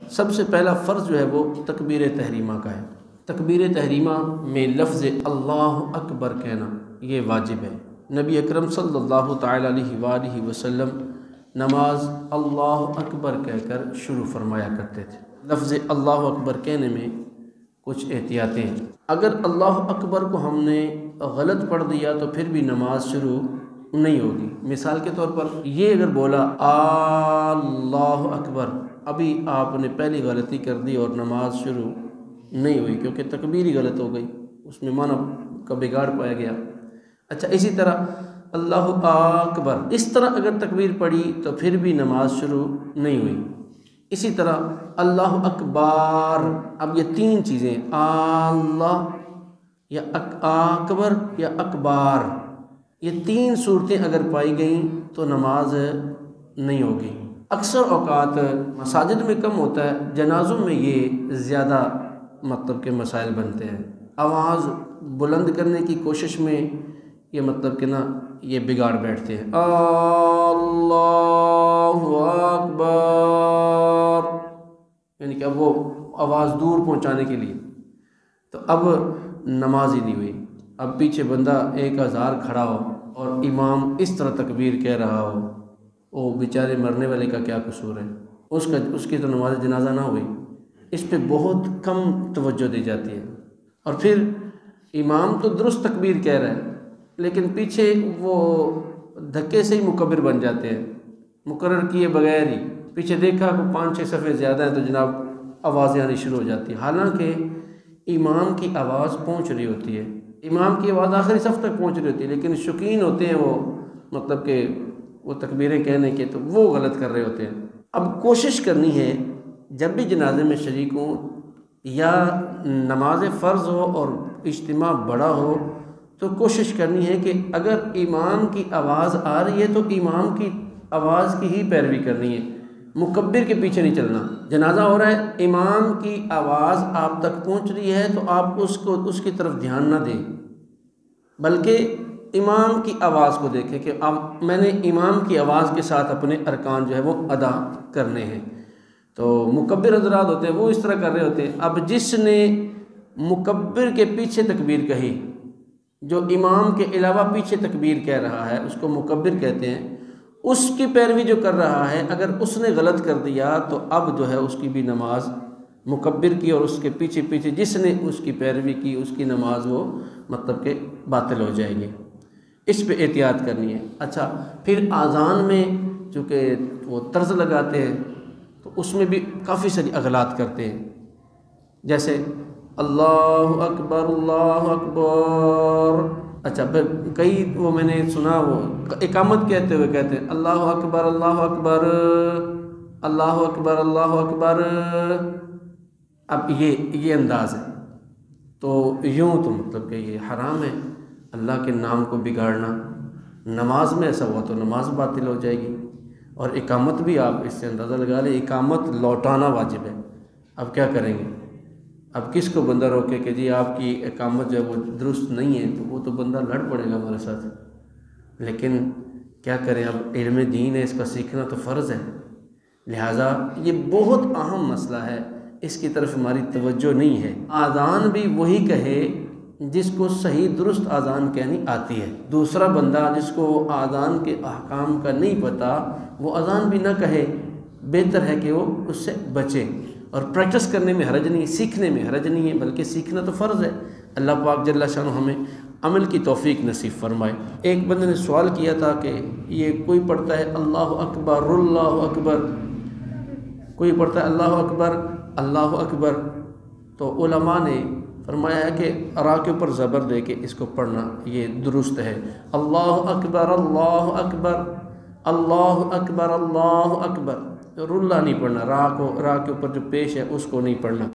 سب سے پہلا فرض جو ہے وہ تکبیر تحریمہ کا ہے۔ تکبیر تحریمہ میں لفظ اللہ اکبر کہنا یہ واجب ہے۔ نبی اکرم صلی اللہ تعالی علیہ وآلہ وسلم نماز اللہ اکبر کہہ کر شروع فرمایا کرتے تھے۔ لفظ اللہ اکبر کہنے میں کچھ احتیاطیں ہیں۔ اگر اللہ اکبر کو ہم نے غلط پڑھ دیا تو پھر بھی نماز شروع نہیں ہوگی۔ مثال کے طور پر یہ اگر بولا اللہ اکبر، ابھی آپ نے پہلی غلطی کر دی اور نماز شروع نہیں ہوئی، کیونکہ تکبیر ہی غلط ہو گئی، اس میں معنی کا بگاڑ پایا گیا۔ اچھا، اسی طرح اللہ اکبر، اس طرح اگر تکبیر پڑھی تو پھر بھی نماز شروع نہیں ہوئی۔ اسی طرح اللہ اکبر، اب یہ تین چیزیں اللہ یا اکبر یا اکبار، یہ تین صورتیں اگر پائی گئیں تو نماز نہیں ہوگی۔ اکثر اوقات مساجد میں کم ہوتا ہے، جنازوں میں یہ زیادہ مطلب کے مسائل بنتے ہیں۔ آواز بلند کرنے کی کوشش میں یہ مطلب کہ نا یہ بگاڑ بیٹھتے ہیں۔ اللہ اکبر، یعنی کہ اب وہ آواز دور پہنچانے کے لیے، تو اب نماز ہی نہیں ہوئی۔ اب پیچھے بندہ 1000 کھڑا ہو اور امام اس طرح تکبیر کہہ رہا ہو، وہ بیچارے مرنے والے کا کیا قصور ہے؟ اس کی تو نماز جنازہ نہ ہوئی۔ اس پہ بہت کم توجہ دی جاتی ہے۔ اور پھر امام تو درست تکبیر کہہ رہا ہے لیکن پیچھے وہ دھکے سے ہی مکبر بن جاتے ہیں، مقرر کیے بغیر ہی۔ پیچھے دیکھا کہ 5-6 صفحے زیادہ ہیں تو جناب آوازیں آنی شروع ہو جاتی ہیں، حالانکہ امام کی آواز پہنچ رہی ہوتی ہے، امام کی آواز آخری صف تک پہنچ رہی ہوتی ہے، لیکن شوقین ہوتے ہیں وہ مطلب کہ وہ تکبیریں کہنے کے، تو وہ غلط کر رہے ہوتے ہیں۔ اب کوشش کرنی ہے جب بھی جنازے میں شریک ہوں یا نماز فرض ہو اور اجتماع بڑا ہو تو کوشش کرنی ہے کہ اگر امام کی آواز آ رہی ہے تو امام کی آواز کی ہی پیروی کرنی ہے، مکبر کے پیچھے نہیں چلنا۔ جنازہ ہو رہا ہے، امام کی آواز آپ تک پہنچ رہی ہے تو آپ اس کی طرف دھیان نہ دیں، بلکہ امام کی آواز کو دیکھیں کہ اب میں نے امام کی آواز کے ساتھ اپنے ارکان جو ہے وہ ادا کرنے ہیں۔ تو مکبر حضرات ہوتے ہیں وہ اس طرح کر رہے ہوتے ہیں۔ اب جس نے مکبر کے پیچھے تکبیر کہی، جو امام کے علاوہ پیچھے تکبیر کہہ رہا ہے اس کو مکبر کہتے ہیں، اس کی پیروی جو کر رہا ہے اگر اس نے غلط کر دیا تو اب جو ہے اس کی بھی نماز، مکبر کی اور اس کے پیچھے پیچھے جس نے اس کی پیروی کی اس کی نماز وہ مطلب کہ باطل ہو جائے گی۔ اس پہ احتیاط کرنی ہے۔ اچھا، پھر اذان میں چونکہ وہ طرز لگاتے ہیں تو اس میں بھی کافی ساری اغلاط کرتے ہیں، جیسے اللہ اکبر اللہ اکبر۔ اچھا، کئی وہ میں نے سنا وہ اقامت کہتے ہوئے کہتے ہیں اللہ اکبر اللہ اکبر اللہ اکبر اللہ اکبر۔ اب یہ انداز ہے، تو یوں تو مطلب کہ یہ حرام ہے، اللہ کے نام کو بگاڑنا۔ نماز میں ایسا ہوا تو نماز باطل ہو جائے گی۔ اور اقامت بھی آپ اس سے اندازہ لگا لیں، اقامت لوٹانا واجب ہے۔ اب کیا کریں گے؟ اب کس کو بندہ روکے کہ جی آپ کی اقامت جو ہے وہ درست نہیں ہے، تو وہ تو بندہ لڑ پڑے گا ہمارے ساتھ۔ لیکن کیا کریں، اب علم دین ہے، اس کا سیکھنا تو فرض ہے، لہٰذا یہ بہت اہم مسئلہ ہے، اس کی طرف ہماری توجہ نہیں ہے۔ اذان بھی وہی کہے جس کو صحیح درست اذان کہنی آتی ہے۔ دوسرا بندہ جس کو اذان کے احکام کا نہیں پتہ وہ اذان بھی نہ کہے، بہتر ہے کہ وہ اس سے بچے۔ اور پریکٹس کرنے میں حرج نہیں، سیکھنے میں حرج نہیں ہے، بلکہ سیکھنا تو فرض ہے۔ اللہ پاک جل شانہ ہمیں عمل کی توفیق نصیب فرمائے۔ ایک بندے نے سوال کیا تھا کہ یہ کوئی پڑھتا ہے اللہ اکبر، کوئی پڑھتا ہے اللہ اکبر، تو علماء نے فرمایا ہے کہ را کے اوپر زبر دے کے اس کو پڑھنا یہ درست ہے۔ اللہ اکبر اللہ اکبر اللہ اکبر اللہ اکبر، رلا نہیں پڑھنا، را کے اوپر جو پیش ہے اس کو نہیں پڑھنا۔